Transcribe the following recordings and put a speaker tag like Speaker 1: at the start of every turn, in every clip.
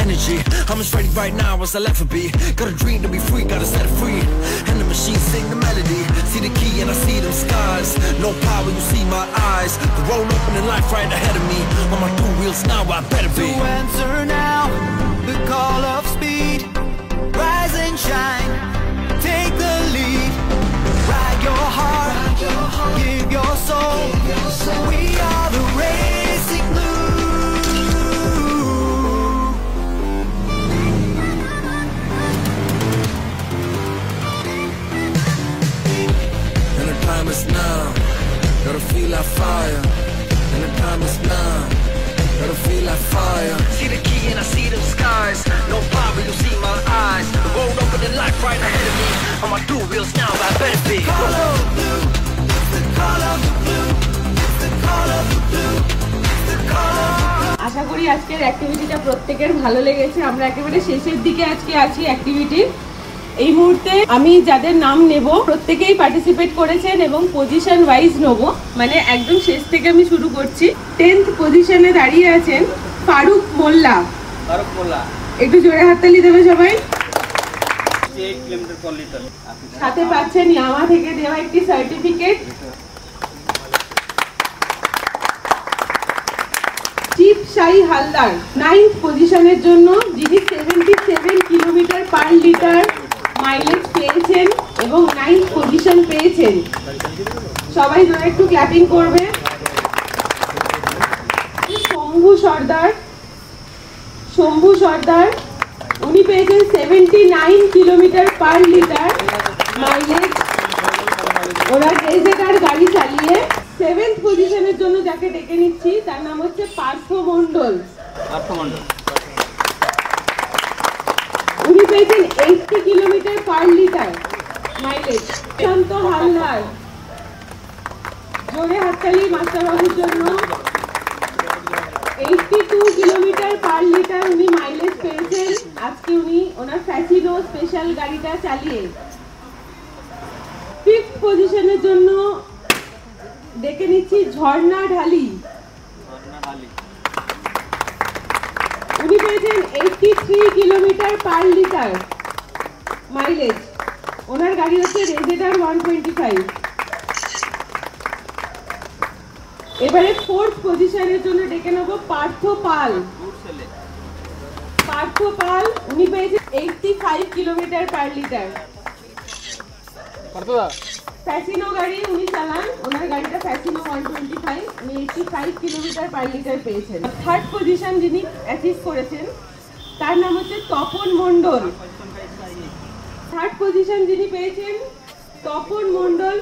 Speaker 1: energy. I'm as ready right now as I'll ever be. Got a dream to be free, gotta set it free. And the machine sing the melody. See the key and I see them skies. No power, you see my eyes. The road opening life right ahead of me. On my two wheels now, I better be.
Speaker 2: To answer now, the call of speed. Rise and shine, take the lead. Ride your heart, give your soul. We are the Racing Blue.
Speaker 1: And the time is now, gotta feel that fire. And the time is now, gotta feel that fire. See the key and I see them skies. No power, you see my eyes. The road opening life right ahead of me. On my two wheels now, I better be.
Speaker 2: Call of blue, it's the call of the blue. It's the call of the blue. It's the call of the blue.
Speaker 3: আশা করি আজকের অ্যাক্টিভিটিটা প্রত্যেকের ভালো লেগেছে। আমরা একেবারে শেষের দিকে আজকে আছি অ্যাক্টিভিটির। এই মুহূর্তে আমি যাদের নাম নেব প্রত্যেকেই পার্টিসিপেট করেছেন এবং পজিশন ওয়াইজ নেব, মানে একদম শেষ থেকে আমি শুরু করছি। 10th পজিশনে দাঁড়িয়ে আছেন ফারুক মোল্লা। একটু জোরে হাততালি দেবে সবাই। সাথে পাচ্ছেন ইয়ামা থেকে দেওয়া একটি সার্টিফিকেট। চিপ শাই হালদার 9th পজিশনের জন্য, যিনি 77 কিলোমিটার পার লিটার মাইলেজ পেয়েছেন এবং 9th পজিশন পেয়েছেন। সবাই জোরে একটু ক্ল্যাপিং করবে। শম্ভু সর্দার উনি পেয়েছেন 79 কিলোমিটার পার লিটার মাইলেজ। ওরা রেজেকার গাড়ি চালিয়ে 7th পজিশনের জন্য যাকে ডেকে নিচ্ছি তার নাম হচ্ছে পার্থ মণ্ডল। উনি পেয়েছেন 80 কিলোমিটার পার লিটার মাইলেজ। শান্ত হালদার, জোরে হাততালি মাস্টারবাবুর জন্য। 82 কিলোমিটার পার লিটার উনি মাইলেজ পেয়েছেন আজকে উনি ওনার ফ্যাসিনো স্পেশাল গাড়িটা চালিয়ে। 5th পজিশনের জন্য ডেকে নিচ্ছি ঝর্ণা ঢালি। উনি পেয়েছেন 83 কিলোমিটার পার লিটার মাইলেজ। ওনার গাড়ি হচ্ছে রেজেডার 125। এবারে 4th পজিশনের জন্য ডেকে নেব পার্থ পাল। উনি পেয়েছেন 85 কিলোমিটার পার লিটার। ফ্যাসিনো গাড়ি উনি চালান, ওনার গাড়িটা ফ্যাসিনো 125, উনি 85 কিলোমিটার পার লিটার পেয়েছেন। 3rd পজিশন যিনি অ্যাচিভ করেছেন তার নাম হচ্ছে তপন মণ্ডল। 3rd পজিশন যিনি পেয়েছেন তপন মণ্ডল,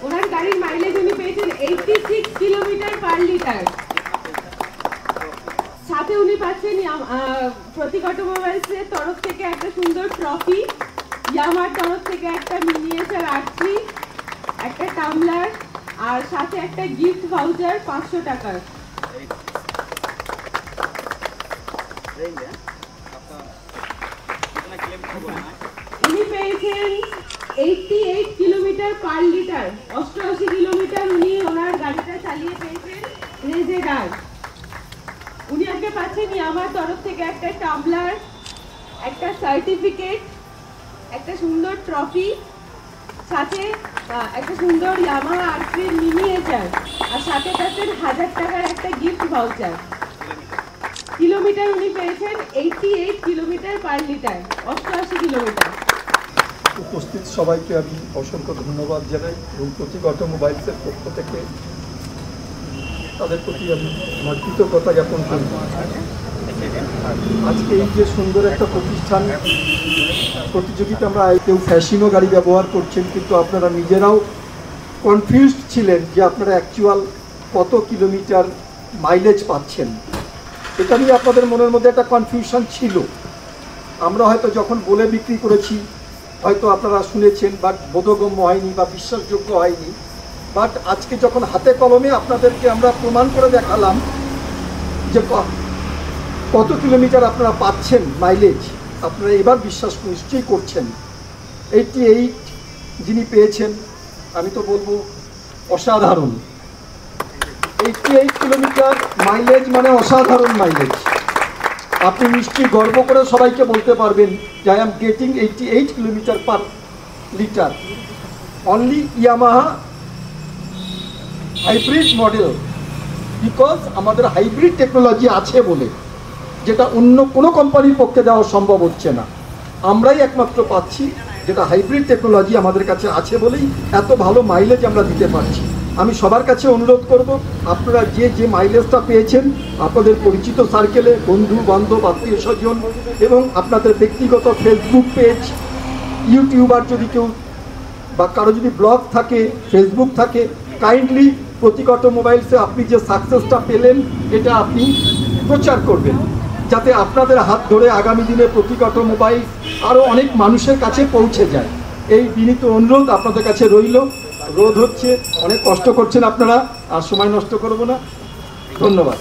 Speaker 3: ওনার গাড়ির মাইলেজ উনি পেয়েছেন 86 কিলোমিটার পার লিটার। সাথে উনি পাচ্ছেন প্রতীক অটোমোবাইলসের তরফ থেকে একটা সুন্দর ট্রফি, ইয়ামার তরফ থেকে একটা মিনিয়েচার আর্চি, একটা টামলার, আর সাথে একটা গিফট ভাউচার 500 টাকার। উনি পেয়েছেন 88 কিলোমিটার পার লিটার, 88 কিলোমিটার উনি ওনার গাড়িটা চালিয়ে পেয়েছেন রেজেডার। উনি আজকে পাচ্ছেন ইয়ামার তরফ থেকে একটা টামলার, একটা সার্টিফিকেট, একটা সুন্দর ট্রফি, সাথে একটা সুন্দর ইয়ামা আর্চির মিনিয়েচার, আর সাথে পাচ্ছেন 1000 টাকার একটা গিফট ভাউচার। কিলোমিটার উনি পেয়েছেন 88 কিলোমিটার পার লিটার, 88 কিলোমিটার।
Speaker 4: উপস্থিত সবাইকে আমি অসংখ্য ধন্যবাদ জানাই এবং প্রতীক অটোমোবাইলসের পক্ষ থেকে তাদের প্রতি আমি আমার কৃতজ্ঞতা জ্ঞাপন করি। আজকে এই যে সুন্দর একটা প্রতিষ্ঠান প্রতিযোগিতা, আমরা কেউ ফ্যাসিনো গাড়ি ব্যবহার করছেন, কিন্তু আপনারা নিজেরাও কনফিউজড ছিলেন যে আপনারা অ্যাকচুয়াল কত কিলোমিটার মাইলেজ পাচ্ছেন। এটা নিয়ে আপনাদের মনের মধ্যে একটা কনফিউশন ছিল। আমরা হয়তো যখন বলে বিক্রি করেছি হয়তো আপনারা শুনেছেন, বাট বোধগম্য হয়নি বা বিশ্বাসযোগ্য হয়নি। বাট আজকে যখন হাতে কলমে আপনাদেরকে আমরা প্রমাণ করে দেখালাম যে কত কিলোমিটার আপনারা পাচ্ছেন মাইলেজ, আপনারা এবার বিশ্বাস নিশ্চয়ই করছেন। 88 যিনি পেয়েছেন, আমি তো বলবো অসাধারণ। 88 কিলোমিটার মাইলেজ মানে অসাধারণ মাইলেজ। আপনি নিশ্চয়ই গর্ব করে সবাইকে বলতে পারবেন যে I am getting 88 kilometre per litre only Yamaha hybrid model, because আমাদের হাইব্রিড টেকনোলজি আছে বলে, যেটা অন্য কোনো কোম্পানির পক্ষে দেওয়া সম্ভব হচ্ছে না। আমরাই একমাত্র পাচ্ছি, যেটা হাইব্রিড টেকনোলজি আমাদের কাছে আছে বলেই এত ভালো মাইলেজ আমরা দিতে পারছি। আমি সবার কাছে অনুরোধ করব, আপনারা যে মাইলেজটা পেয়েছেন আপনাদের পরিচিত সার্কেলে, বন্ধু বান্ধব, আত্মীয় স্বজন এবং আপনাদের ব্যক্তিগত ফেসবুক পেজ, ইউটিউবার যদি কেউ বা কারো যদি ব্লগ থাকে, ফেসবুক থাকে, কাইন্ডলি প্রতীক অটোমোবাইলসে আপনি যে সাকসেসটা পেলেন এটা আপনি প্রচার করবেন, যাতে আপনাদের হাত ধরে আগামী দিনে প্রতীক অটোমোবাইলস আরও অনেক মানুষের কাছে পৌঁছে যায়। এই বিনীত অনুরোধ আপনাদের কাছে রইল। রোদ হচ্ছে, অনেক কষ্ট করছেন আপনারা, আর সময় নষ্ট করব না। ধন্যবাদ।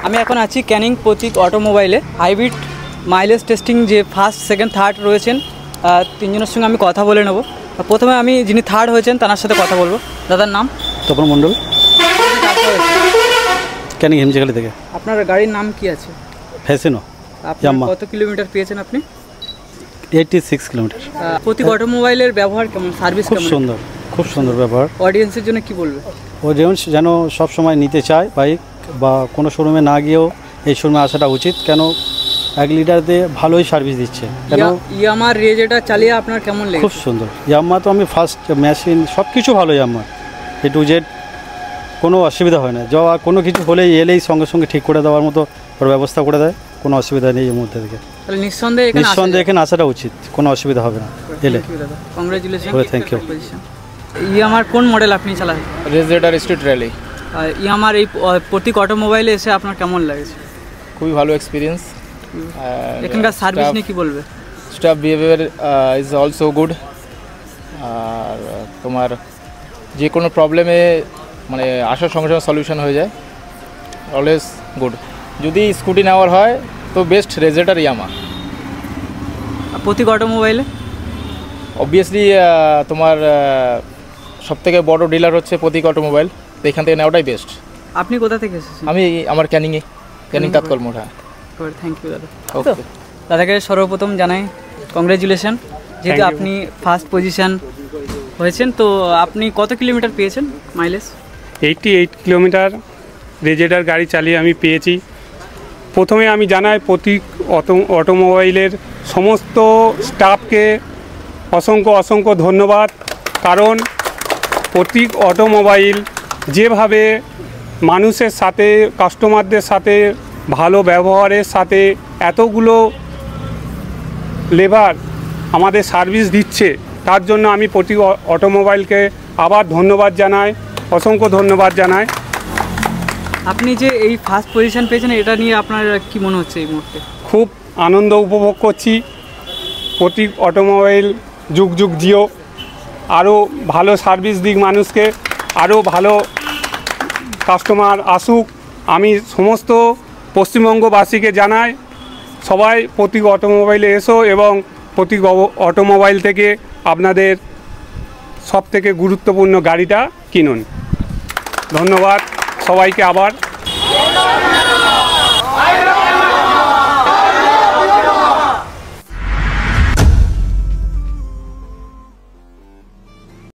Speaker 5: আমি এখন আছি ক্যানিং প্রতীক অটোমোবাইলে। হাইব্রিড মাইলেজ টেস্টিং যে ফার্স্ট, সেকেন্ড, থার্ড রয়েছেন, তিনজনের সঙ্গে আমি কথা বলে নেব। প্রথমে আমি যিনি থার্ড হয়েছেন তার সাথে কথা বলবো। দাদার নাম?
Speaker 6: তপন মণ্ডল, ক্যানিং হিমচিখালি থেকে।
Speaker 5: আপনার গাড়ির নাম কি আছে?
Speaker 6: ফ্যাসিনো।
Speaker 5: আপনি কত কিলোমিটার পেয়েছেন আপনি?
Speaker 6: 86 কিলোমিটার।
Speaker 5: প্রতীক অটোমোবাইলের ব্যবহার কেমন, সার্ভিস
Speaker 6: খুব
Speaker 5: কেমন?
Speaker 6: সুন্দর, খুব সুন্দর ব্যবহার।
Speaker 5: অডিয়েন্সের জন্য কি বলবে?
Speaker 6: অডিয়েন্স যেন সব সময় নিতে চায় বাইক, বা কোনো শোরুমে না গিয়েও এই শোরুমে আসাটা উচিত, কেন 1 লিটার দিয়ে ভালোই সার্ভিস দিচ্ছে। কেন
Speaker 5: ইয়ামার রেজেটা চালিয়ে আপনার কেমন লেগেছে?
Speaker 6: খুব সুন্দর। ইয়ামাহা তো আমি ফার্স্ট, মেশিন সব কিছু ভালো, ইয়ামাহা A to Z কোনো অসুবিধা হয় না। যাওয়া কোনো কিছু হলেই এলেই সঙ্গে সঙ্গে ঠিক করে দেওয়ার মতো ওর ব্যবস্থা করে দেয়, কোনো অসুবিধা নেই এর মধ্যে থেকে।
Speaker 5: তাহলে নিঃসন্দেহে
Speaker 6: এখানে আসাটা উচিত, কোনো অসুবিধা হবে না এলে।
Speaker 5: কংগ্রেচুলেশন।
Speaker 6: Thank you.
Speaker 5: ইয়ামার কোন মডেল আপনি চালান?
Speaker 7: রেজেডার স্ট্রিট র্যালি।
Speaker 5: ইয়ামার এই প্রতীক অটোমোবাইলে এসে আপনার কেমন লাগছে?
Speaker 7: খুবই ভালো এক্সপিরিয়েন্স।
Speaker 5: এখানকার সার্ভিস নিয়ে কি বলবে?
Speaker 7: Staff behaviour is also good. আর তোমার যে কোনো প্রবলেমে মানে আসার সঙ্গে সঙ্গে সলিউশন হয়ে যায়, অলওয়েজ গুড। যদি স্কুটি নেওয়ার হয় তো বেস্ট রেজেডার ইয়ামাহা।
Speaker 5: প্রতীক অটোমোবাইলে
Speaker 7: অবভিয়াসলি তোমার সবথেকে বড় ডিলার হচ্ছে প্রতীক অটোমোবাইল, তো এখান থেকে নেওয়াটাই বেস্ট।
Speaker 5: আপনি কোথা থেকে এসেছেন?
Speaker 7: আমি আমার ক্যানিং তাৎকল মোড়। হ্যাঁ,
Speaker 5: থ্যাংক ইউ দাদা।
Speaker 7: ওকে,
Speaker 5: দাদাকে সর্বপ্রথম জানাই কংগ্রেচুলেশন, যেহেতু আপনি ফার্স্ট পজিশন হয়েছেন। তো আপনি কত কিলোমিটার পেয়েছেন মাইলেজ?
Speaker 8: 88 কিলোমিটার রেজেডার গাড়ি চালিয়ে আমি পেয়েছি। প্রথমে আমি জানাই প্রতীক অটোমোবাইলের সমস্ত স্টাফকে অসংখ্য ধন্যবাদ, কারণ প্রতীক অটোমোবাইল যেভাবে মানুষের সাথে, কাস্টমারদের সাথে ভালো ব্যবহারের সাথে এতগুলো লেবার আমাদের সার্ভিস দিচ্ছে, তার জন্য আমি প্রতীক অটোমোবাইলকে আবার ধন্যবাদ জানাই, অসংখ্য ধন্যবাদ জানাই।
Speaker 5: আপনি যে এই ফার্স্ট পজিশন পেয়েছেন, এটা নিয়ে আপনার কি মনে হচ্ছে এই মুহূর্তে?
Speaker 8: খুব আনন্দ উপভোগ করছি। প্রতীক অটোমোবাইল যুগ যুগ জিও, আরও ভালো সার্ভিস দিক মানুষকে, আরও ভালো কাস্টমার আসুক। আমি সমস্ত পশ্চিমবঙ্গবাসীকে জানাই, সবাই প্রতীক অটোমোবাইলে এসো এবং প্রতীক অটোমোবাইল থেকে আপনাদের সবথেকে গুরুত্বপূর্ণ গাড়িটা কিনুন। ধন্যবাদ সবাইকে আবার।